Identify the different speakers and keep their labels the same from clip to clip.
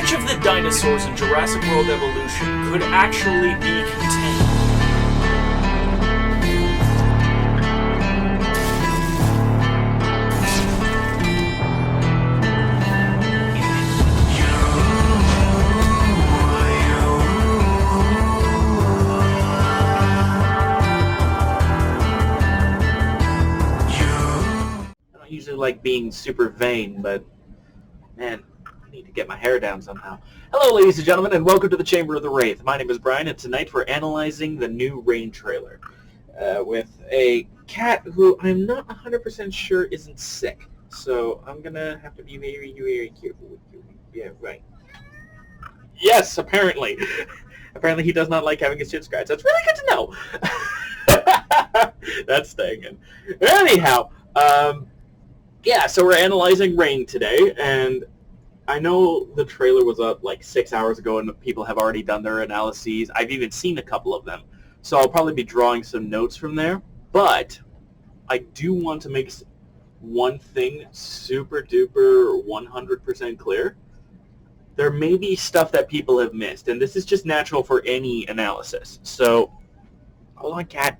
Speaker 1: Which of the dinosaurs in Jurassic World Evolution could actually be contained? I don't usually like being super vain, but man, I need to get my hair down somehow. Hello, ladies and gentlemen, and welcome to the Chamber of the Wraith. My name is Brian, and tonight we're analyzing the new Rain trailer with a cat who I'm not 100% sure isn't sick. So I'm going to have to be very, very careful with you. Yeah, right. Yes, apparently. Apparently he does not like having his shit scratched. That's really good to know. That's staying in. Anyhow, yeah, so we're analyzing Rain today, and I know the trailer was up like 6 hours ago and people have already done their analyses. I've even seen a couple of them. So I'll probably be drawing some notes from there. But I do want to make one thing super duper 100% clear. There may be stuff that people have missed, and this is just natural for any analysis. So, hold on, cat.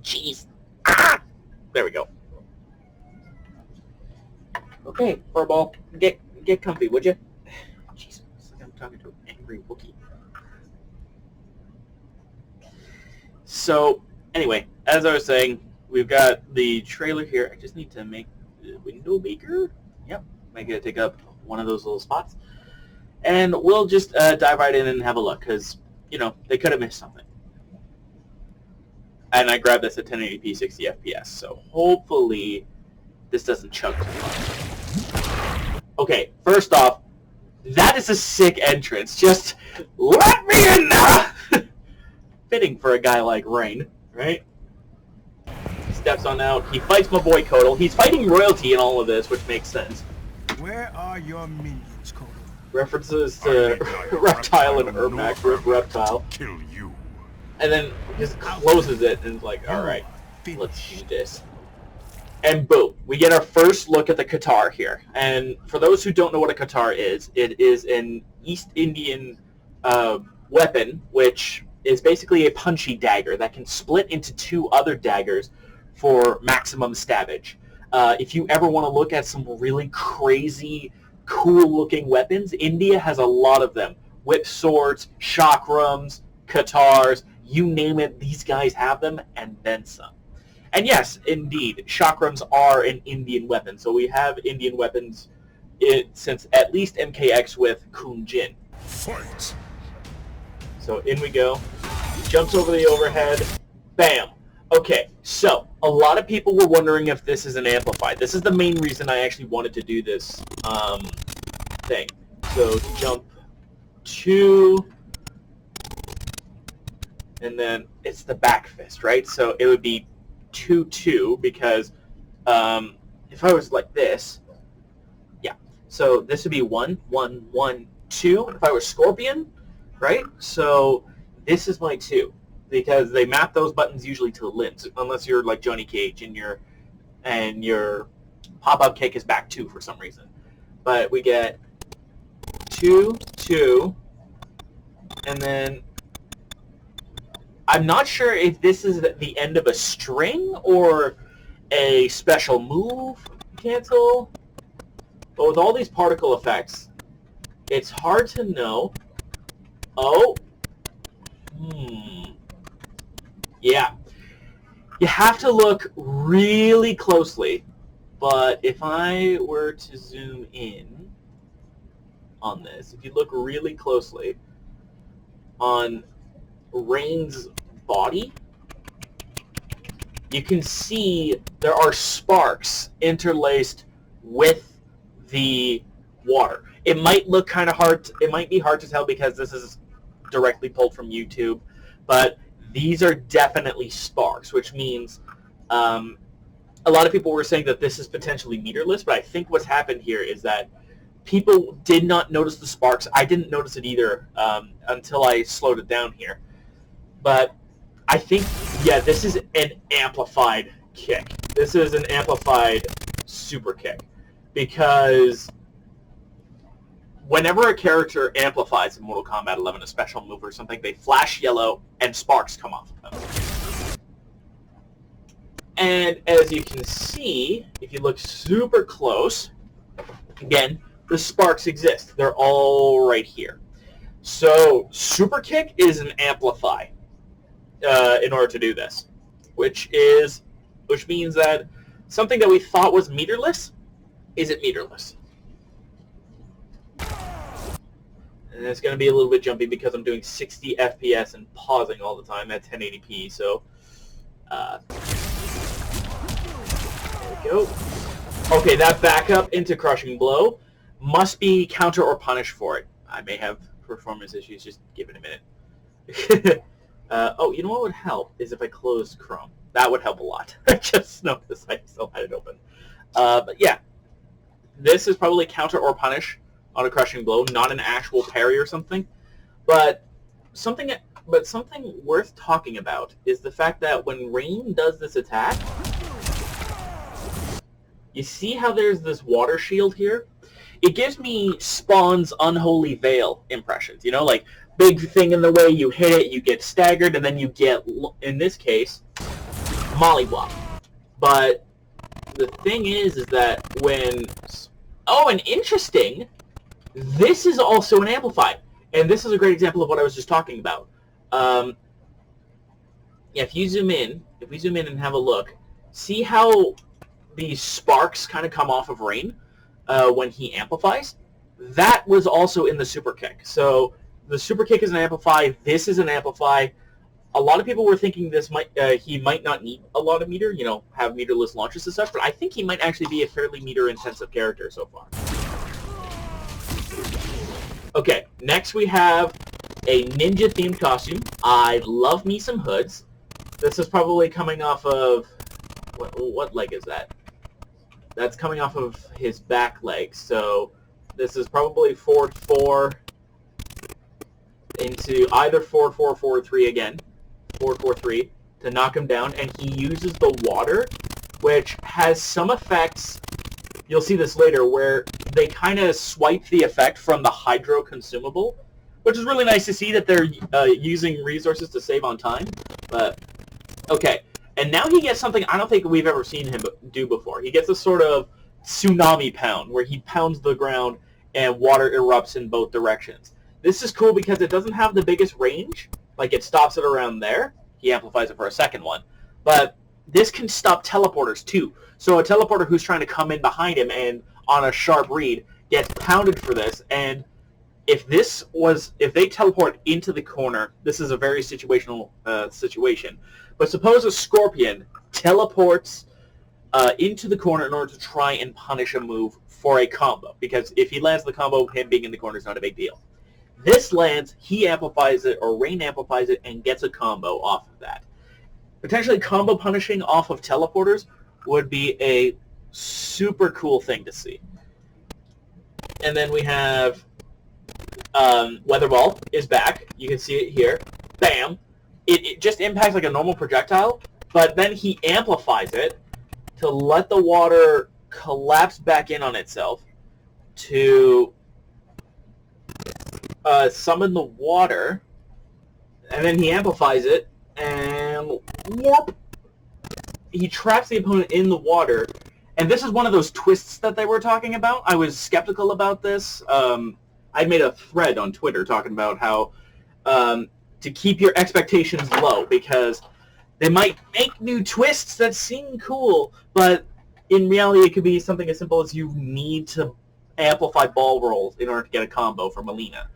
Speaker 1: Jeez. Ah! There we go. Okay, Furball, get comfy, would you? Jeez, it's like I'm talking to an angry Wookiee. So, anyway, as I was saying, we've got the trailer here. I just need to make the window bigger. Yep, make it take up one of those little spots. And we'll just dive right in and have a look, because, you know, they could have missed something. And I grabbed this at 1080p 60 FPS, so hopefully this doesn't chug too much. Okay, first off, that is a sick entrance. Just let me in now! Fitting for a guy like Rain, right? He steps on out. He fights my boy Kotal. He's fighting royalty in all of this, which makes sense.
Speaker 2: Where are your minions, Kotal?
Speaker 1: References to Reptile and Ermac with Reptile.
Speaker 2: Kill you.
Speaker 1: And then just closes it and is like, alright, let's do this. And boom, we get our first look at the Qatar here. And for those who don't know what a Qatar is, it is an East Indian weapon, which is basically a punchy dagger that can split into two other daggers for maximum stabbage. If you ever want to look at some really crazy, cool-looking weapons, India has a lot of them. Whip swords, chakrams, Qatars, you name it, these guys have them, and then some. And yes, indeed, chakrams are an Indian weapon. So we have Indian weapons since at least MKX with Kun Jin.
Speaker 2: Fight!
Speaker 1: So in we go. He jumps over the overhead. Bam! Okay, so a lot of people were wondering if this is an amplified. This is the main reason I actually wanted to do this thing. So jump 2, and then it's the back fist, right? So it would be 2-2 because if I was like this, yeah. So this would be 1-1-1-2 if I was Scorpion, right? So this is my 2 because they map those buttons usually to limbs unless you're like Johnny Cage and your pop-up kick is back 2 for some reason. But we get 2-2, and then I'm not sure if this is the end of a string or a special move cancel, but with all these particle effects, it's hard to know. Oh. Yeah. You have to look really closely, but if I were to zoom in on this, if you look really closely on Rain's body, you can see there are sparks interlaced with the water. It might look kind of hard. It might be hard to tell because this is directly pulled from YouTube, but these are definitely sparks, which means a lot of people were saying that this is potentially meterless, but I think what's happened here is that people did not notice the sparks. I didn't notice it either until I slowed it down here. But I think, yeah, this is an amplified kick. This is an amplified super kick because whenever a character amplifies in Mortal Kombat 11 a special move or something, they flash yellow and sparks come off of them. And as you can see, if you look super close, again, the sparks exist. They're all right here. So super kick is an amplify in order to do this, which means that something that we thought was meterless isn't meterless. And it's going to be a little bit jumpy because I'm doing 60 FPS and pausing all the time at 1080p. So there we go. Okay, that backup into crushing blow must be counter or punish for it. I may have performance issues. Just give it a minute. Oh, you know what would help is if I closed Chrome. That would help a lot. I just noticed I still had it open. But yeah, this is probably counter or punish on a crushing blow, not an actual parry or something. But something worth talking about is the fact that when Rain does this attack, you see how there's this water shield here? It gives me Spawn's Unholy Veil impressions. You know, like, big thing in the way, you hit it, you get staggered, and then you get, in this case, mollywop. But the thing is that when... Oh, and interesting, this is also an amplify. And this is a great example of what I was just talking about. Yeah, if we zoom in and have a look, see how these sparks kind of come off of Rain when he amplifies? That was also in the super kick. So the super kick is an amplify. This is an amplify. A lot of people were thinking this he might not need a lot of meter, have meterless launches and stuff, but I think he might actually be a fairly meter-intensive character so far. Okay, next we have a ninja-themed costume. I love me some hoods. This is probably coming off of... What leg is that? That's coming off of his back leg, so this is probably forward 4 into either forward 4, forward 3 again. Forward 4, 3 to knock him down, and he uses the water, which has some effects. You'll see this later, where they kind of swipe the effect from the hydro consumable, which is really nice to see that they're using resources to save on time. But okay, and now he gets something I don't think we've ever seen him do before. He gets a sort of tsunami pound, where he pounds the ground and water erupts in both directions. This is cool because it doesn't have the biggest range. Like, it stops it around there. He amplifies it for a second one. But this can stop teleporters, too. So a teleporter who's trying to come in behind him and on a sharp read gets pounded for this. And if they teleport into the corner, this is a very situational situation. But suppose a Scorpion teleports into the corner in order to try and punish a move for a combo. Because if he lands the combo, him being in the corner is not a big deal. This lands, he amplifies it, or Rain amplifies it, and gets a combo off of that. Potentially combo punishing off of teleporters would be a super cool thing to see. And then we have Weather Ball is back. You can see it here. Bam! It just impacts like a normal projectile, but then he amplifies it to let the water collapse back in on itself to summon the water, and then he amplifies it, and whoop! He traps the opponent in the water, and this is one of those twists that they were talking about. I was skeptical about this. I made a thread on Twitter talking about how to keep your expectations low, because they might make new twists that seem cool, but in reality it could be something as simple as you need to amplify ball rolls in order to get a combo from Melina.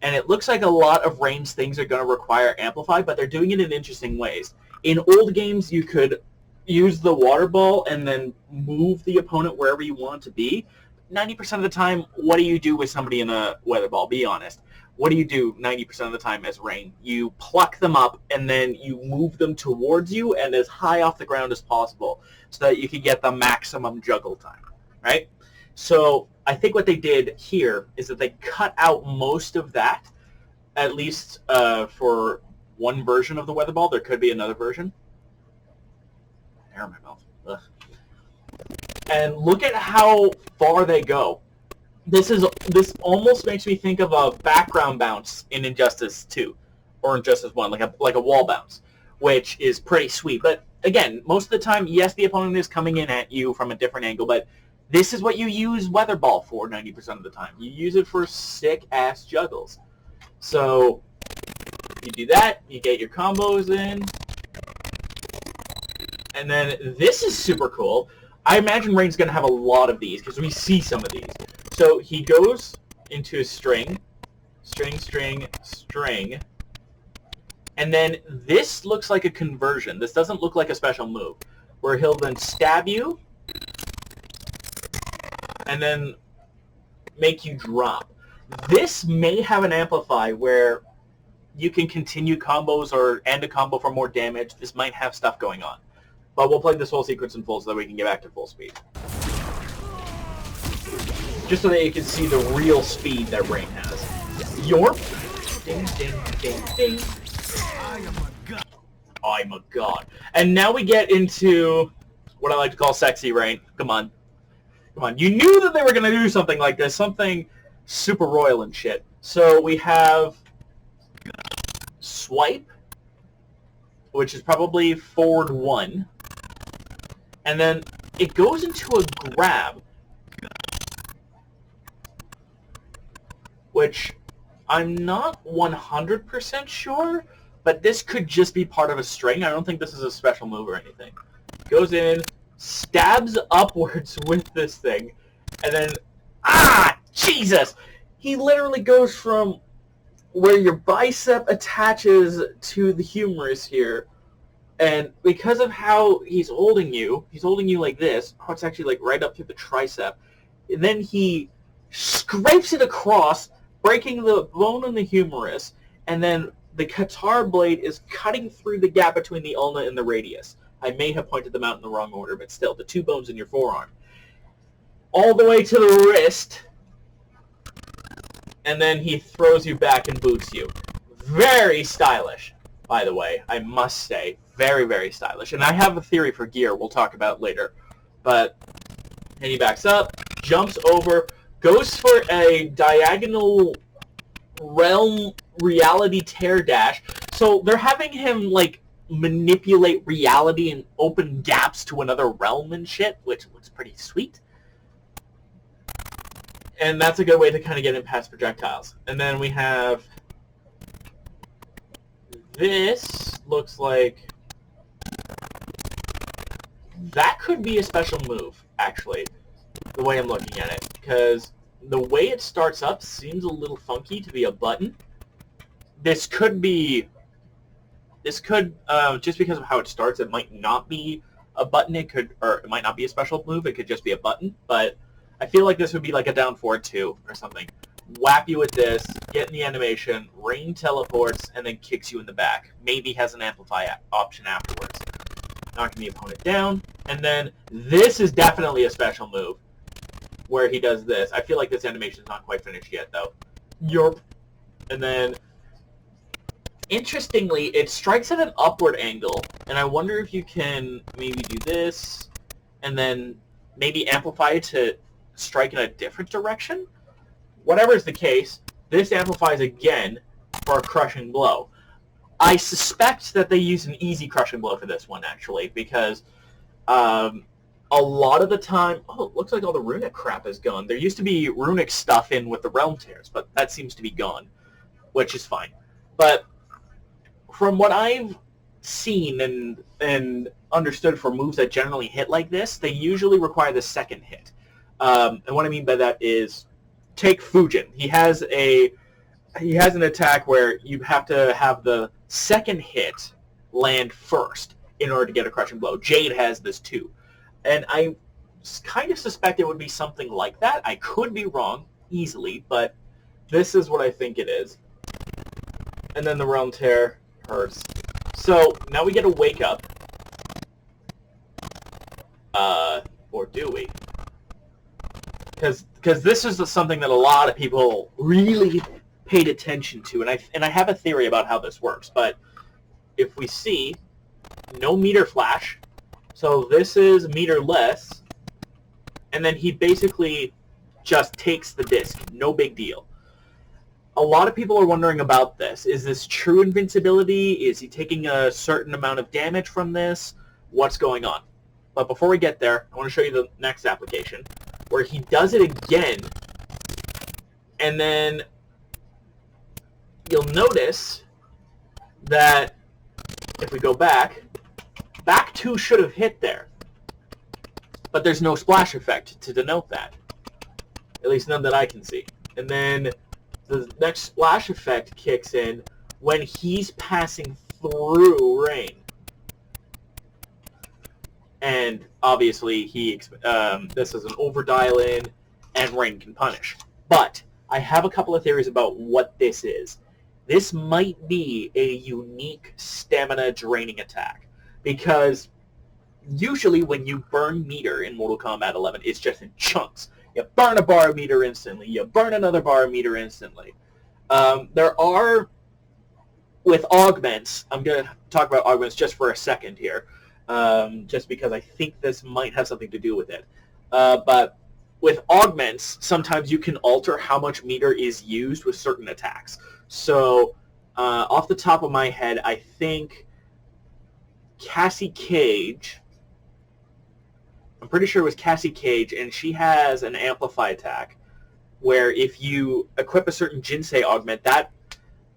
Speaker 1: And it looks like a lot of Rain's things are going to require amplify, but they're doing it in interesting ways. In old games, you could use the water ball and then move the opponent wherever you want to be. 90% of the time, what do you do with somebody in a weather ball? Be honest. What do you do 90% of the time as Rain? You pluck them up, and then you move them towards you and as high off the ground as possible so that you can get the maximum juggle time, right? So I think what they did here is that they cut out most of that, at least for one version of the weather ball. There could be another version. Hair in my mouth. Ugh. And look at how far they go. This almost makes me think of a background bounce in Injustice 2 or Injustice 1, like a wall bounce, which is pretty sweet. But again, most of the time, yes, the opponent is coming in at you from a different angle, but this is what you use Weather Ball for 90% of the time. You use it for sick-ass juggles. So you do that, you get your combos in, and then this is super cool. I imagine Rain's going to have a lot of these, because we see some of these. So he goes into a string, string, and then this looks like a conversion. This doesn't look like a special move, where he'll then stab you, and then make you drop. This may have an amplify where you can continue combos or end a combo for more damage. This might have stuff going on. But we'll play this whole sequence in full so that we can get back to full speed. Just so that you can see the real speed that Rain has. Yorp. Ding, ding, ding, ding. I'm a god. And now we get into what I like to call sexy Rain. Come on. Come on. You knew that they were going to do something like this. Something super royal and shit. So we have swipe, which is probably forward 1. And then it goes into a grab, which I'm not 100% sure, but this could just be part of a string. I don't think this is a special move or anything. Goes in, stabs upwards with this thing, and then, Jesus! He literally goes from where your bicep attaches to the humerus here, and because of how he's holding you like this. Oh, it's actually like right up to the tricep. And then he scrapes it across, breaking the bone in the humerus, and then the guitar blade is cutting through the gap between the ulna and the radius. I may have pointed them out in the wrong order, but still, the 2 bones in your forearm. All the way to the wrist, and then he throws you back and boots you. Very stylish, by the way, I must say. Very, very stylish. And I have a theory for gear we'll talk about later. But, and he backs up, jumps over, goes for a diagonal realm reality tear dash. So they're having him, like, manipulate reality and open gaps to another realm and shit, which looks pretty sweet. And that's a good way to kind of get him past projectiles. And then we have this. Looks like that could be a special move, actually, the way I'm looking at it, because the way it starts up seems a little funky to be a button. This could, just because of how it starts, it might not be a button. It might not be a special move. It could just be a button, but I feel like this would be like a down forward 2 or something. Whap you with this, get in the animation, Rain teleports, and then kicks you in the back. Maybe has an amplify option afterwards. Knocking the opponent down. And then this is definitely a special move where he does this. I feel like this animation is not quite finished yet, though. Yorp. And then, interestingly, it strikes at an upward angle, and I wonder if you can maybe do this, and then maybe amplify it to strike in a different direction? Whatever is the case, this amplifies again for a crushing blow. I suspect that they use an easy crushing blow for this one, actually, because a lot of the time... Oh, it looks like all the runic crap is gone. There used to be runic stuff in with the realm tears, but that seems to be gone, which is fine. But from what I've seen and understood for moves that generally hit like this, they usually require the second hit. And what I mean by that is, take Fujin. He has an attack where you have to have the second hit land first in order to get a crushing blow. Jade has this too. And I kind of suspect it would be something like that. I could be wrong easily, but this is what I think it is. And then the realm tear hurts. So now we get a wake up. Or do we? Because this is something that a lot of people really paid attention to, and I have a theory about how this works. But if we see no meter flash, so this is meter less, and then he basically just takes the disc. No big deal. A lot of people are wondering about this. Is this true invincibility? Is he taking a certain amount of damage from this? What's going on? But before we get there, I want to show you the next application, where he does it again, and then you'll notice that if we go back 2 should have hit there, but there's no splash effect to denote that. At least none that I can see. And then the next splash effect kicks in when he's passing through Rain. And obviously, this is an over-dial in, and Rain can punish. But I have a couple of theories about what this is. This might be a unique stamina draining attack, because usually when you burn meter in Mortal Kombat 11, it's just in chunks. You burn a bar of meter instantly, you burn another bar of meter instantly. There are, with augments, I'm going to talk about augments just for a second here, just because I think this might have something to do with it. But with augments, sometimes you can alter how much meter is used with certain attacks. So, off the top of my head, I think Cassie Cage, I'm pretty sure it was Cassie Cage, and she has an Amplify attack, where if you equip a certain Jinsei augment, that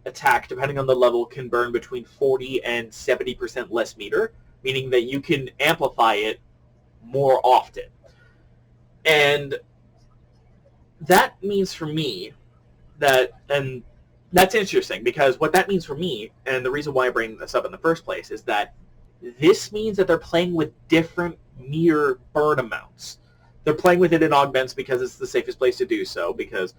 Speaker 1: attack, depending on the level, can burn between 40 and 70% less meter, meaning that you can amplify it more often. And that means for me that, and that's interesting, because what that means for me, and the reason why I bring this up in the first place, is that this means that they're playing with different meter burn amounts. They're playing with it in augments because it's the safest place to do so, because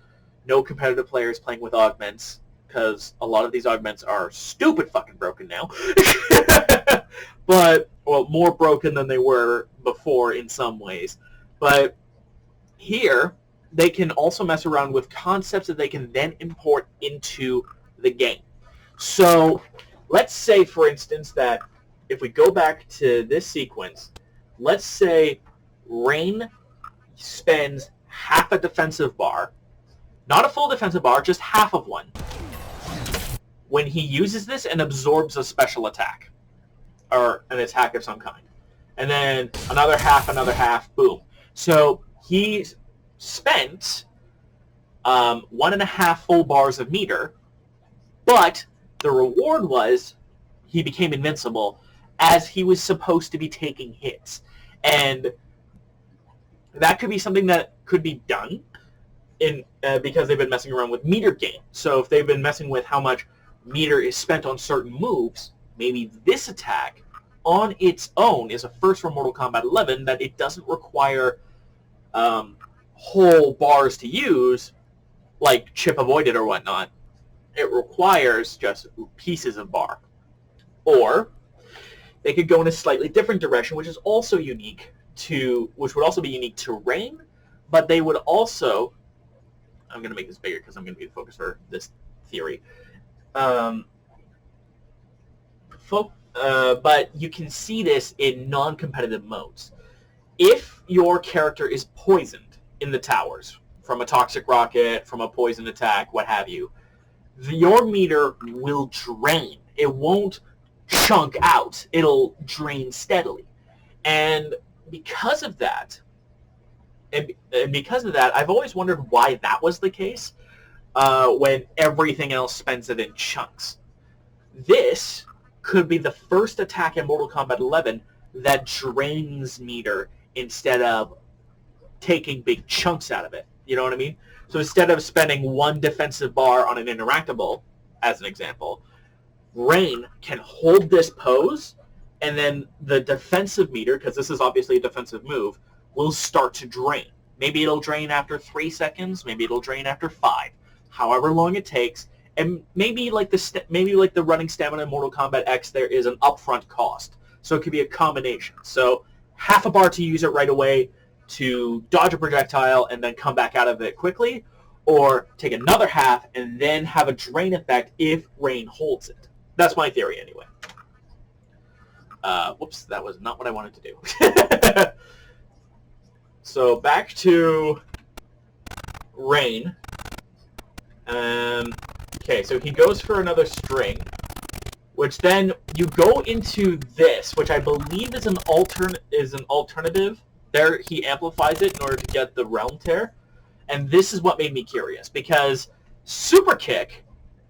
Speaker 1: no competitive player is playing with augments, because a lot of these augments are stupid fucking broken now. But, well, more broken than they were before in some ways. But here, they can also mess around with concepts that they can then import into the game. So, let's say, for instance, that if we go back to this sequence, let's say Rain spends half a defensive bar, not a full defensive bar, just half of one, when he uses this and absorbs a special attack, or an attack of some kind. And then another half, boom. So he's spent 1.5 full bars of meter, but the reward was he became invincible as he was supposed to be taking hits. And that could be something that could be done in because they've been messing around with meter gain. So if they've been messing with how much meter is spent on certain moves, maybe this attack on its own is a first for Mortal Kombat 11, that it doesn't require whole bars to use, like chip avoided or whatnot. It requires just pieces of bar. Or they could go in a slightly different direction, which is also unique to, which would also be unique to Rain, but they would also, I'm going to make this bigger because I'm going to be the focus for this theory. But you can see this in non-competitive modes. If your character is poisoned in the towers, from a toxic rocket, from a poison attack, what have you, your meter will drain. It won't chunk out. It'll drain steadily. And because of that, I've always wondered why that was the case when everything else spends it in chunks. This could be the first attack in Mortal Kombat 11 that drains meter instead of taking big chunks out of it. You know what I mean? So instead of spending one defensive bar on an interactable, as an example, Rain can hold this pose, and then the defensive meter, because this is obviously a defensive move, will start to drain. Maybe it'll drain after 3 seconds, maybe it'll drain after 5, however long it takes, and maybe like the running stamina in Mortal Kombat X, there is an upfront cost. So it could be a combination. So half a bar to use it right away to dodge a projectile and then come back out of it quickly, or take another half and then have a drain effect if Rain holds it. That's my theory anyway. Whoops, that was not what I wanted to do. So back to Rain. Okay, so he goes for another string, which then you go into this, which I believe is an alternative. There, he amplifies it in order to get the realm tear, and this is what made me curious because super kick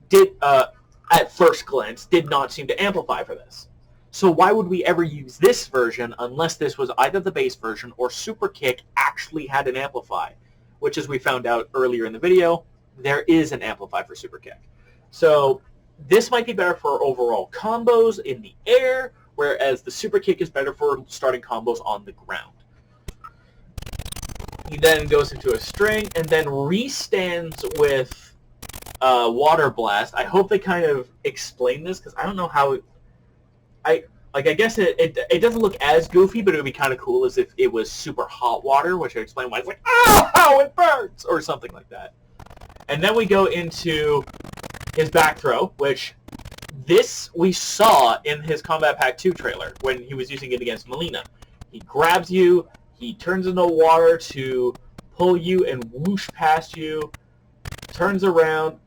Speaker 1: did, at first glance, did not seem to amplify for this. So why would we ever use this version unless this was either the base version or super kick actually had an amplify, which, as we found out earlier in the video, there is an amplify for super kick. So this might be better for overall combos in the air, whereas the super kick is better for starting combos on the ground. He then goes into a string and then restands with water blast. I hope they kind of explain this because I don't know how. I guess it doesn't look as goofy, but it would be kind of cool as if it was super hot water, which would explain why it's like, oh, it burns, or something like that. And then we go into his back throw, which this we saw in his Combat Pack 2 trailer when he was using it against Melina. He grabs you, he turns into water to pull you and whoosh past you, turns around,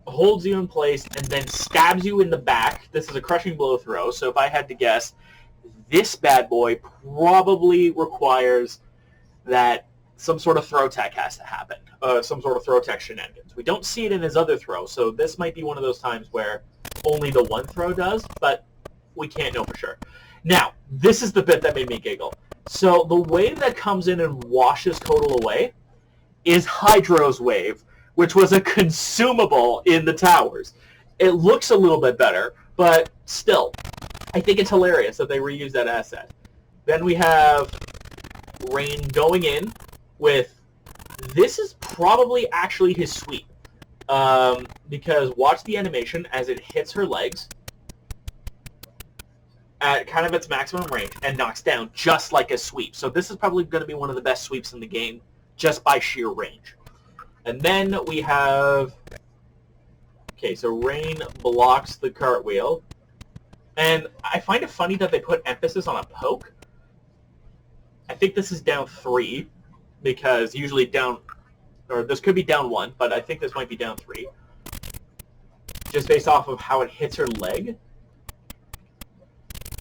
Speaker 1: holds you in place, and then stabs you in the back. This is a crushing blow throw, so if I had to guess, this bad boy probably requires that some sort of throw tech has to happen. Some sort of throw tech shenanigans. We don't see it in his other throw, so this might be one of those times where only the one throw does, but we can't know for sure. Now, this is the bit that made me giggle. So the wave that comes in and washes Kotal away is Hydro's wave, which was a consumable in the towers. It looks a little bit better, but still, I think it's hilarious that they reuse that asset. Then we have Rain going in with, this is probably actually his sweep, because watch the animation as it hits her legs at kind of its maximum range and knocks down just like a sweep. So this is probably going to be one of the best sweeps in the game just by sheer range. And then we have, okay, so Rain blocks the cartwheel. And I find it funny that they put emphasis on a poke. I think this is down 3, because usually down, or this could be down 1, but I think this might be down 3. Just based off of how it hits her leg.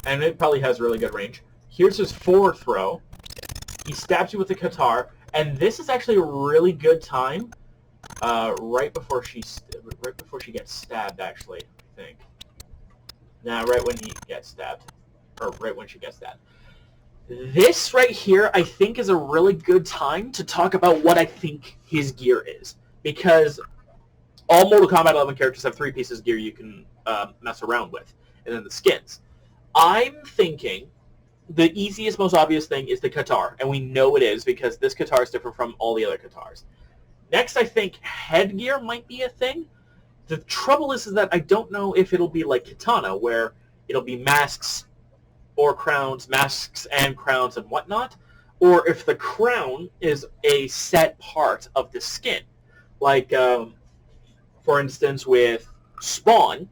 Speaker 1: And it probably has really good range. Here's his forward throw. He stabs you with the Qatar. And this is actually a really good time, right before she gets stabbed. Actually, I think. Nah, right when he gets stabbed, or right when she gets stabbed. This right here, I think, is a really good time to talk about what I think his gear is, because all Mortal Kombat 11 characters have 3 pieces of gear you can mess around with, and then the skins. I'm thinking the easiest, most obvious thing is the Qatar, and we know it is because this Qatar is different from all the other Qatars. Next, I think headgear might be a thing. The trouble is that I don't know if it'll be like Katana, where it'll be masks or crowns, masks and crowns and whatnot, or if the crown is a set part of the skin. Like, for instance, with Spawn,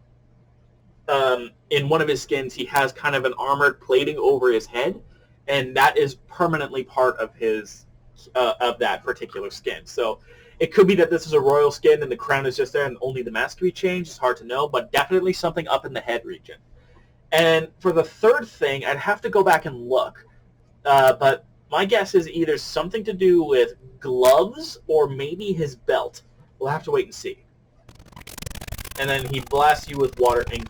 Speaker 1: in one of his skins, he has kind of an armored plating over his head, and that is permanently part of his of that particular skin. So it could be that this is a royal skin and the crown is just there and only the mask can be changed. It's hard to know, but definitely something up in the head region. And for the third thing, I'd have to go back and look, but my guess is either something to do with gloves or maybe his belt. We'll have to wait and see. And then he blasts you with water and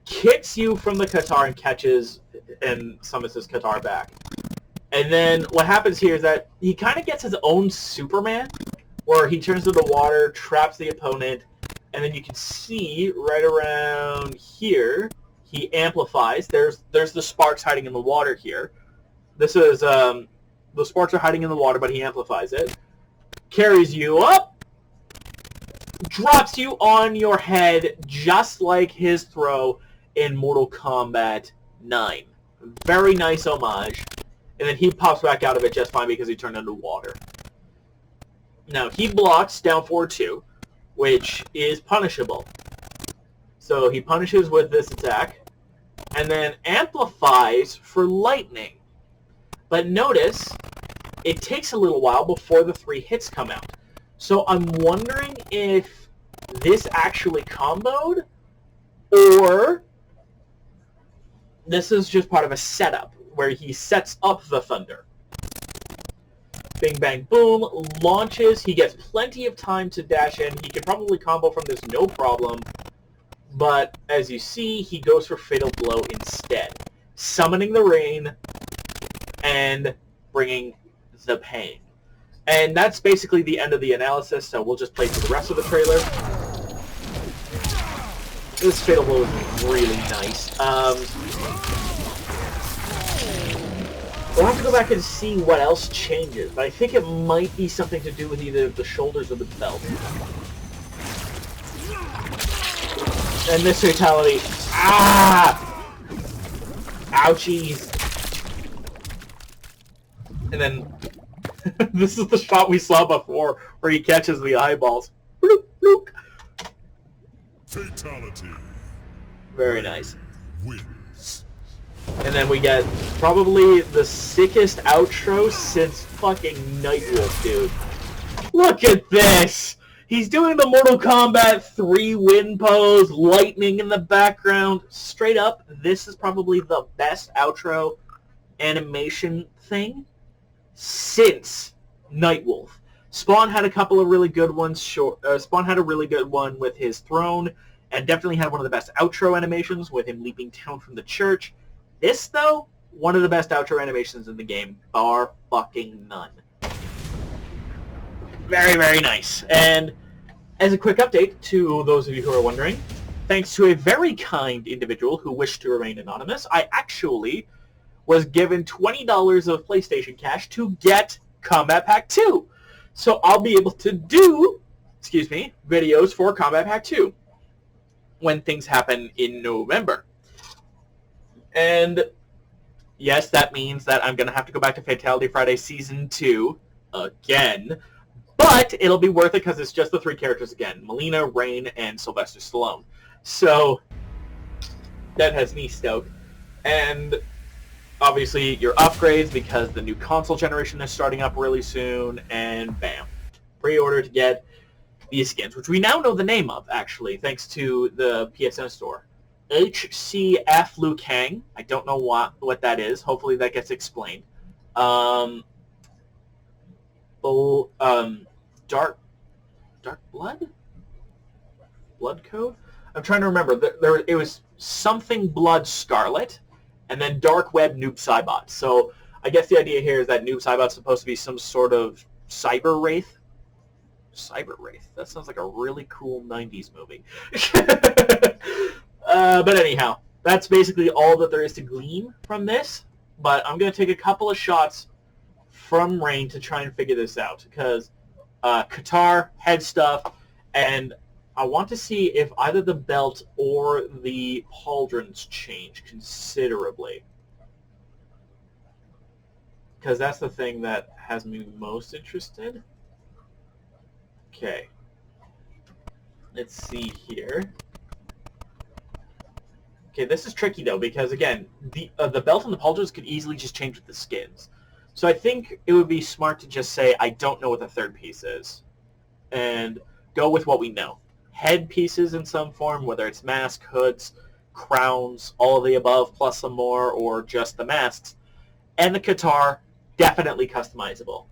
Speaker 1: kicks you from the Qatar and catches and summons his Qatar back. And then what happens here is that he kind of gets his own Superman, where he turns to the water, traps the opponent, and then you can see right around here, he amplifies. There's the sparks hiding in the water here. This is, the sparks are hiding in the water, but he amplifies it. Carries you up, drops you on your head, just like his throw in Mortal Kombat 9. Very nice homage. And then he pops back out of it just fine because he turned into water. Now, he blocks down forward 2, which is punishable. So he punishes with this attack, and then amplifies for lightning. But notice, it takes a little while before the 3 hits come out. So I'm wondering if this actually comboed, or this is just part of a setup where he sets up the thunder. Bing, bang, boom, launches. He gets plenty of time to dash in. He can probably combo from this no problem. But as you see, he goes for Fatal Blow instead, summoning the rain and bringing the pain. And that's basically the end of the analysis, so we'll just play through the rest of the trailer. This Fatal Blow is really nice. We'll have to go back and see what else changes, but I think it might be something to do with either the shoulders or the belt. And this fatality. Ah! Ouchies. And then this is the shot we saw before where he catches the eyeballs. Bloop, bloop.
Speaker 2: Fatality.
Speaker 1: Very nice.
Speaker 2: Wins.
Speaker 1: And then we get probably the sickest outro since fucking Nightwolf, dude. Look at this! He's doing the Mortal Kombat 3 win pose, lightning in the background. Straight up, this is probably the best outro animation thing since Nightwolf. Spawn had a couple of really good ones. Spawn had a really good one with his throne, and definitely had one of the best outro animations with him leaping down from the church. This, though, one of the best outro animations in the game, bar fucking none. Very, very nice. And as a quick update to those of you who are wondering, thanks to a very kind individual who wished to remain anonymous, I actually was given $20 of PlayStation cash to get Combat Pack 2. So I'll be able to do, videos for Combat Pack 2 when things happen in November. And yes, that means that I'm going to have to go back to Fatality Friday Season 2 again. But it'll be worth it because it's just the three characters again. Melina, Rain, and Sylvester Stallone. So that has me stoked. And obviously your upgrades because the new console generation is starting up really soon. And bam. Pre-order to get these skins, which we now know the name of, actually, thanks to the PSN store. HCF Liu Kang. I don't know what that is. Hopefully that gets explained. Dark Blood? Blood Code? I'm trying to remember. It was something Blood Scarlet, and then Dark Web Noob Saibot. So I guess the idea here is that Noob Saibot's supposed to be some sort of cyber wraith. Cyber Wraith. That sounds like a really cool 90s movie. But anyhow, that's basically all that there is to glean from this. But I'm going to take a couple of shots from Rain to try and figure this out. Because Qatar, head stuff, and I want to see if either the belt or the pauldrons change considerably. Because that's the thing that has me most interested. Okay. Let's see here. Okay, this is tricky though because again, the belt and the pauldrons could easily just change with the skins. So I think it would be smart to just say I don't know what the third piece is, and go with what we know. Head pieces in some form, whether it's mask, hoods, crowns, all of the above plus some more, or just the masks, and the Qatar definitely customizable.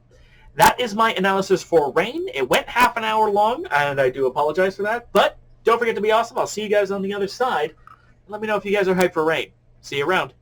Speaker 1: That is my analysis for Rain. It went half an hour long, and I do apologize for that. But don't forget to be awesome. I'll see you guys on the other side. Let me know if you guys are hyped for Rain. See you around.